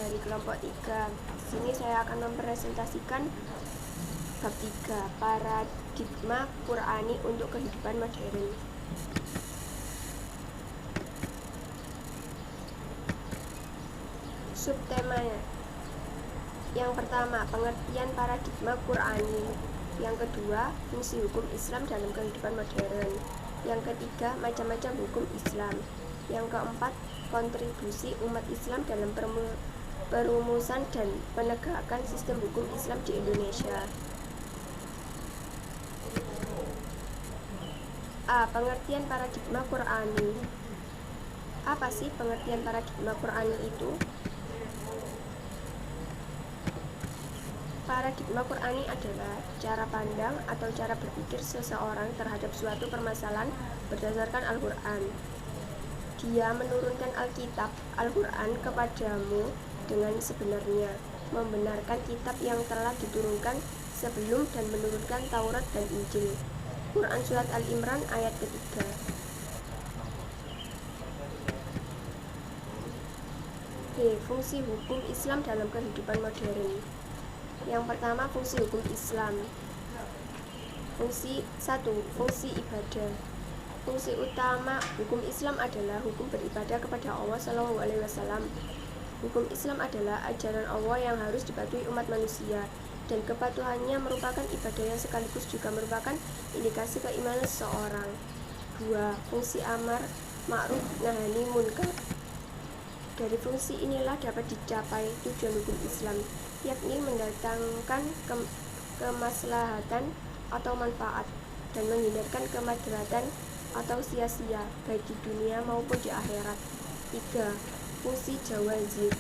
dari kelompok 3. Di sini saya akan mempresentasikan bab 3, paradigma Qur'ani untuk kehidupan modern. Subtemanya. Yang pertama, pengertian paradigma Qur'ani. Yang kedua, fungsi hukum Islam dalam kehidupan modern. Yang ketiga, macam-macam hukum Islam. Yang keempat, kontribusi umat Islam dalam perumusan dan penegakan sistem hukum Islam di Indonesia. A. Pengertian paradigma Qur'ani. Apa sih pengertian paradigma Qur'ani itu? Paradigma Qur'ani adalah cara pandang atau cara berpikir seseorang terhadap suatu permasalahan berdasarkan Al-Quran. Dia menurunkan Alkitab, Al-Quran kepadamu dengan sebenarnya, membenarkan kitab yang telah diturunkan sebelum dan menurunkan Taurat dan Injil. Quran Surat Al-Imran ayat ketiga. B. Fungsi hukum Islam dalam kehidupan modern. Yang pertama, fungsi hukum Islam. Fungsi 1. Fungsi ibadah. Fungsi utama hukum Islam adalah hukum beribadah kepada Allah SAW. Hukum Islam adalah ajaran Allah yang harus dipatuhi umat manusia, dan kepatuhannya merupakan ibadah yang sekaligus juga merupakan indikasi keimanan seseorang. 2. Fungsi amar ma'ruf nahi munkar. Dari fungsi inilah dapat dicapai tujuan hukum Islam, yakni mendatangkan kemaslahatan atau manfaat dan menghindarkan kemadaratan atau sia-sia baik di dunia maupun di akhirat. 3. Fungsi jawazir.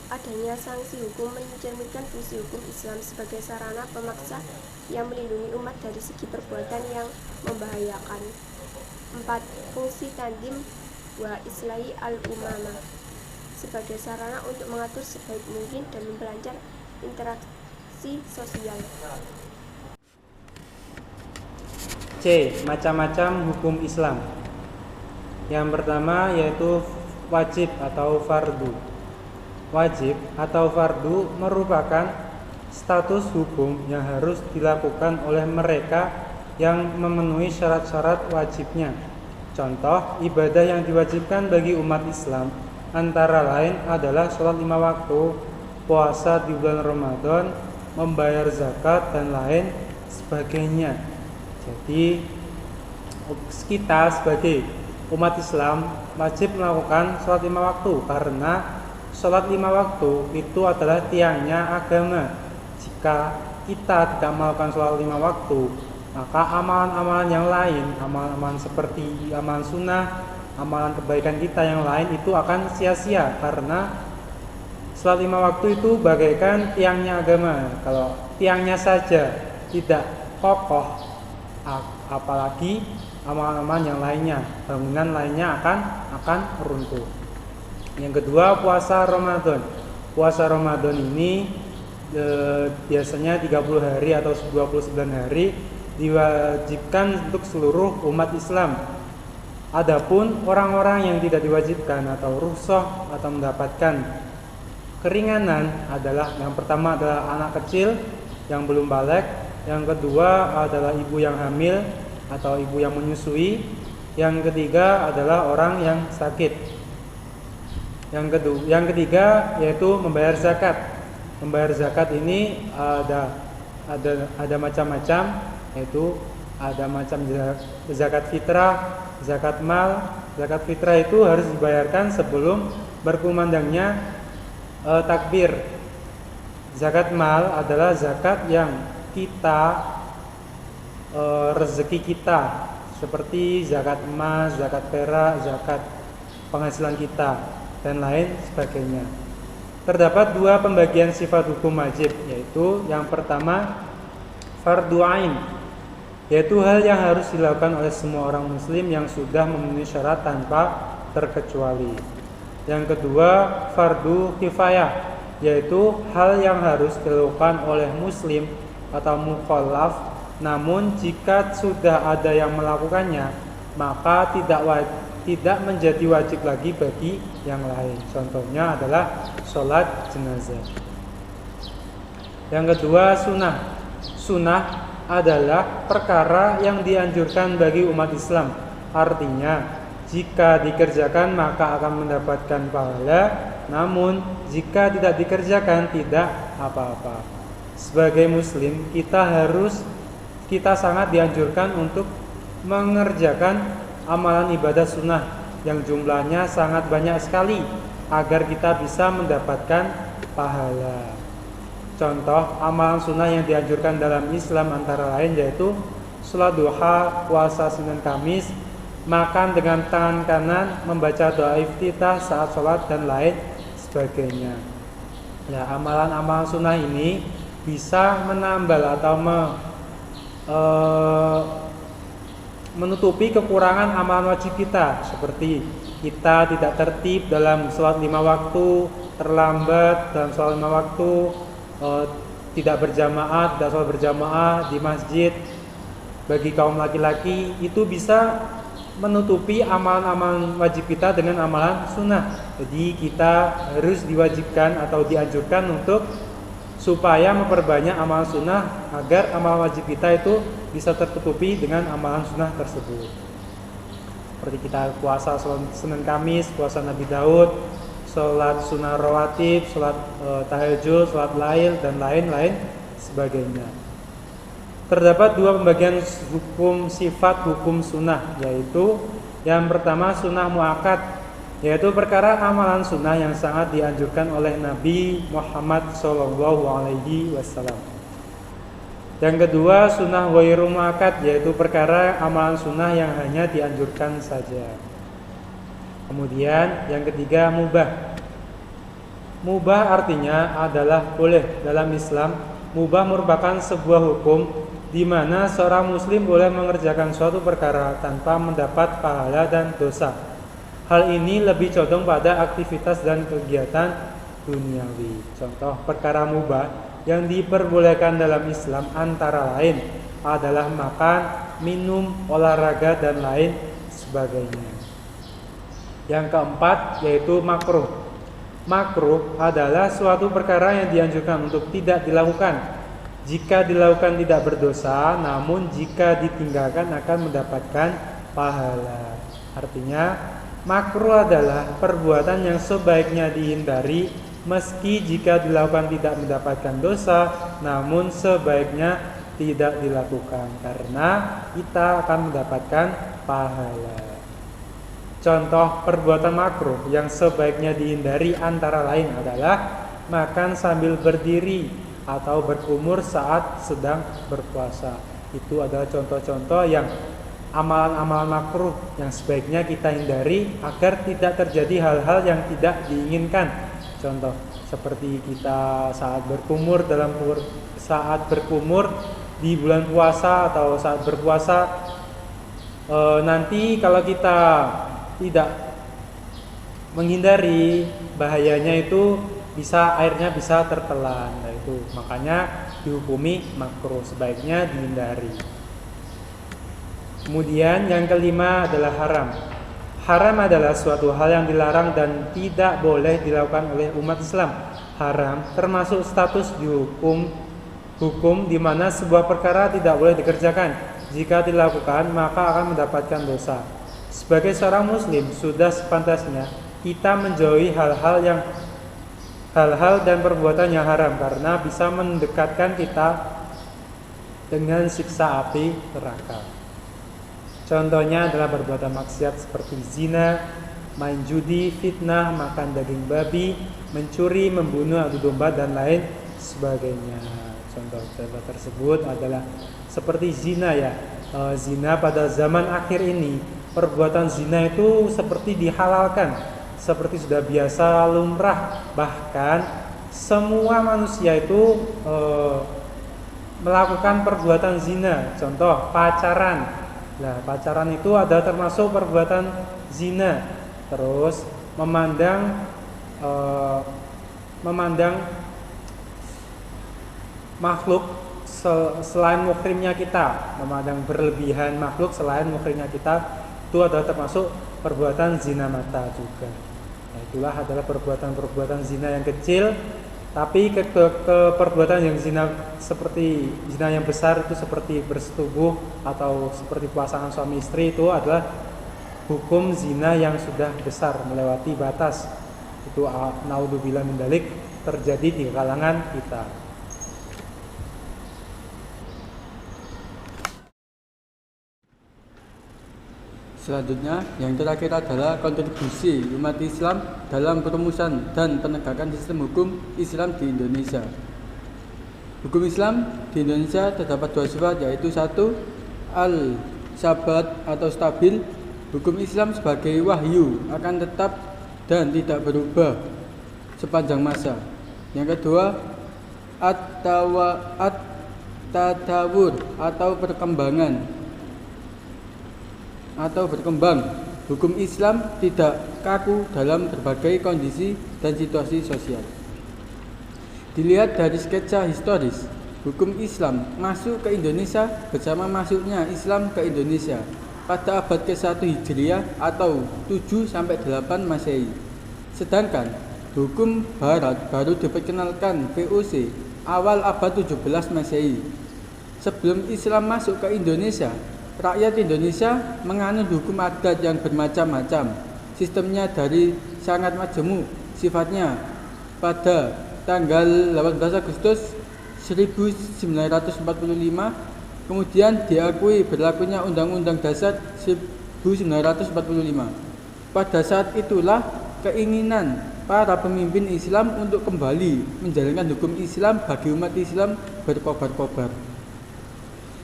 Adanya sanksi hukum mencerminkan fungsi hukum Islam sebagai sarana pemaksa yang melindungi umat dari segi perbuatan yang membahayakan. 4. Fungsi tandim wa islahi al-umamah, sebagai sarana untuk mengatur sebaik mungkin dan memperlancar interaksi sosial. C. Macam-macam hukum Islam. Yang pertama yaitu wajib atau fardu. Wajib atau fardu merupakan status hukum yang harus dilakukan oleh mereka yang memenuhi syarat-syarat wajibnya. Contoh ibadah yang diwajibkan bagi umat Islam antara lain adalah sholat 5 waktu, puasa di bulan Ramadan, membayar zakat, dan lain sebagainya. Jadi kita sebagai umat Islam wajib melakukan sholat 5 waktu, karena sholat 5 waktu itu adalah tiangnya agama. Jika kita tidak melakukan sholat 5 waktu, maka amalan-amalan yang lain, amalan-amalan seperti amalan sunnah, amalan kebaikan kita yang lain itu akan sia-sia, karena sholat 5 waktu itu bagaikan tiangnya agama. Kalau tiangnya saja tidak kokoh, apalagi amalan-amalan yang lainnya, bangunan lainnya akan runtuh. Yang kedua, puasa Ramadan. Puasa Ramadan ini biasanya 30 hari atau 29 hari diwajibkan untuk seluruh umat Islam. Adapun orang-orang yang tidak diwajibkan atau rukhsah atau mendapatkan keringanan adalah yang pertama adalah anak kecil yang belum baligh, yang kedua adalah ibu yang hamil atau ibu yang menyusui, yang ketiga adalah orang yang sakit. Yang ketiga yaitu membayar zakat. Membayar zakat ini ada macam-macam, yaitu ada macam zakat fitrah, zakat mal. Zakat fitrah itu harus dibayarkan sebelum berkumandangnya takbir. Zakat mal adalah zakat yang kita rezeki kita, seperti zakat emas, zakat perak, zakat penghasilan kita, dan lain sebagainya. Terdapat 2 pembagian sifat hukum wajib, yaitu yang pertama fardu ain, yaitu hal yang harus dilakukan oleh semua orang muslim yang sudah memenuhi syarat tanpa terkecuali. Yang kedua fardu kifayah, yaitu hal yang harus dilakukan oleh muslim atau mukallaf, namun jika sudah ada yang melakukannya maka tidak menjadi wajib lagi bagi yang lain. Contohnya adalah sholat jenazah. Yang kedua, sunnah. Sunnah adalah perkara yang dianjurkan bagi umat Islam. Artinya, jika dikerjakan maka akan mendapatkan pahala, namun jika tidak dikerjakan tidak apa-apa. Sebagai muslim, kita sangat dianjurkan untuk mengerjakan amalan ibadah sunnah yang jumlahnya sangat banyak sekali agar kita bisa mendapatkan pahala. Contoh amalan sunnah yang dianjurkan dalam Islam antara lain yaitu sholat duha, puasa Senin Kamis, makan dengan tangan kanan, membaca doa iftitah saat sholat dan lain sebagainya. Nah, amalan-amalan sunnah ini bisa menambal atau menutupi kekurangan amalan wajib kita, seperti kita tidak tertib dalam sholat 5 waktu, terlambat dalam sholat 5 waktu, tidak sholat berjamaah di masjid. Bagi kaum laki-laki itu bisa menutupi amalan-amalan wajib kita dengan amalan sunnah. Jadi kita harus diwajibkan atau dianjurkan untuk supaya memperbanyak amalan sunnah agar amalan wajib kita itu bisa tertutupi dengan amalan sunnah tersebut. Seperti kita puasa Senin Kamis, puasa Nabi Daud, sholat sunnah rawatib, sholat tahajud, sholat lail dan lain-lain sebagainya. Terdapat dua pembagian hukum sifat hukum sunnah, yaitu yang pertama sunnah muakkad, yaitu perkara amalan sunnah yang sangat dianjurkan oleh Nabi Muhammad SAW. Yang kedua sunnah ghairu muakkad, yaitu perkara amalan sunnah yang hanya dianjurkan saja. Kemudian yang ketiga mubah. Mubah artinya adalah boleh. Dalam Islam, mubah merupakan sebuah hukum di mana seorang muslim boleh mengerjakan suatu perkara tanpa mendapat pahala dan dosa. Hal ini lebih condong pada aktivitas dan kegiatan duniawi. Contoh perkara mubah yang diperbolehkan dalam Islam antara lain adalah makan, minum, olahraga dan lain sebagainya. Yang keempat yaitu makruh. Makruh adalah suatu perkara yang dianjurkan untuk tidak dilakukan jika dilakukan tidak berdosa, namun jika ditinggalkan akan mendapatkan pahala. Artinya, makruh adalah perbuatan yang sebaiknya dihindari meski jika dilakukan tidak mendapatkan dosa, namun sebaiknya tidak dilakukan karena kita akan mendapatkan pahala. Contoh perbuatan makruh yang sebaiknya dihindari antara lain adalah makan sambil berdiri atau berkumur saat sedang berpuasa. Itu adalah contoh-contoh yang amalan-amalan makruh yang sebaiknya kita hindari agar tidak terjadi hal-hal yang tidak diinginkan. Contoh seperti kita saat berkumur di bulan puasa atau saat berpuasa, nanti kalau kita tidak menghindari bahayanya itu airnya bisa tertelan. Nah, itu makanya dihukumi makruh, sebaiknya dihindari. Kemudian yang kelima adalah haram. Haram adalah suatu hal yang dilarang dan tidak boleh dilakukan oleh umat Islam. Haram termasuk status hukum di mana sebuah perkara tidak boleh dikerjakan. Jika dilakukan maka akan mendapatkan dosa. Sebagai seorang muslim sudah sepantasnya kita menjauhi hal-hal dan perbuatan yang haram karena bisa mendekatkan kita dengan siksa api neraka. Contohnya adalah perbuatan maksiat seperti zina, main judi, fitnah, makan daging babi, mencuri, membunuh, adu domba dan lain sebagainya. Contoh tersebut adalah seperti zina ya. Zina pada zaman akhir ini, perbuatan zina itu seperti dihalalkan, seperti sudah biasa lumrah, bahkan semua manusia itu melakukan perbuatan zina. Contoh pacaran. Nah, pacaran itu ada termasuk perbuatan zina. Terus memandang makhluk selain muhrimnya kita, memandang berlebihan makhluk selain muhrimnya kita, itu adalah termasuk perbuatan zina mata juga. Nah, itulah adalah perbuatan zina yang kecil. Tapi ke perbuatan yang zina seperti zina yang besar itu seperti bersetubuh atau seperti pasangan suami istri, itu adalah hukum zina yang sudah besar, melewati batas. Itu naudzubillah min dzalik terjadi di kalangan kita. Selanjutnya, yang terakhir adalah kontribusi umat Islam dalam perumusan dan penegakan sistem hukum Islam di Indonesia. Hukum Islam di Indonesia terdapat dua sifat, yaitu satu, al-sabat atau stabil. Hukum Islam sebagai wahyu akan tetap dan tidak berubah sepanjang masa. Yang kedua, at-tadawur atau perkembangan atau berkembang. Hukum Islam tidak kaku dalam berbagai kondisi dan situasi sosial. Dilihat dari sketsa historis, hukum Islam masuk ke Indonesia bersama masuknya Islam ke Indonesia pada abad ke-1 Hijriah atau 7-8 Masehi. Sedangkan hukum Barat baru diperkenalkan VOC awal abad 17 Masehi. Sebelum Islam masuk ke Indonesia, rakyat Indonesia menganut hukum adat yang bermacam-macam. Sistemnya dari sangat majemuk sifatnya. Pada tanggal 18 Agustus 1945, kemudian diakui berlakunya Undang-Undang Dasar 1945. Pada saat itulah keinginan para pemimpin Islam untuk kembali menjalankan hukum Islam bagi umat Islam berkobar-kobar.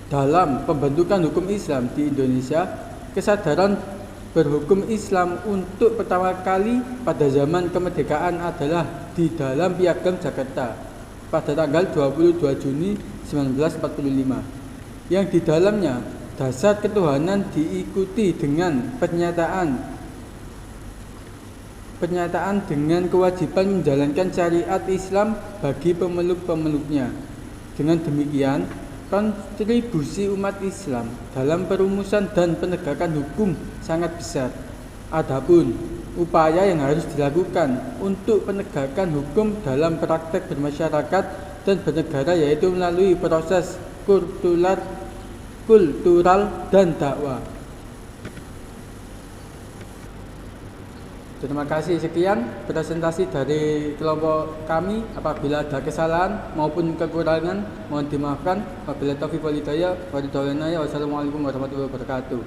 Dalam pembentukan hukum Islam di Indonesia, kesadaran berhukum Islam untuk pertama kali pada zaman kemerdekaan adalah di dalam Piagam Jakarta pada tanggal 22 Juni 1945, yang di dalamnya dasar ketuhanan diikuti dengan pernyataan dengan kewajiban menjalankan syariat Islam bagi pemeluk-pemeluknya. Dengan demikian, kontribusi umat Islam dalam perumusan dan penegakan hukum sangat besar. Adapun upaya yang harus dilakukan untuk penegakan hukum dalam praktek bermasyarakat dan bernegara, yaitu melalui proses kultural dan dakwah. Terima kasih, sekian presentasi dari kelompok kami. Apabila ada kesalahan maupun kekurangan mohon dimaafkan. Wabillahi taufiq wal hidayah. Wassalamualaikum warahmatullahi wabarakatuh.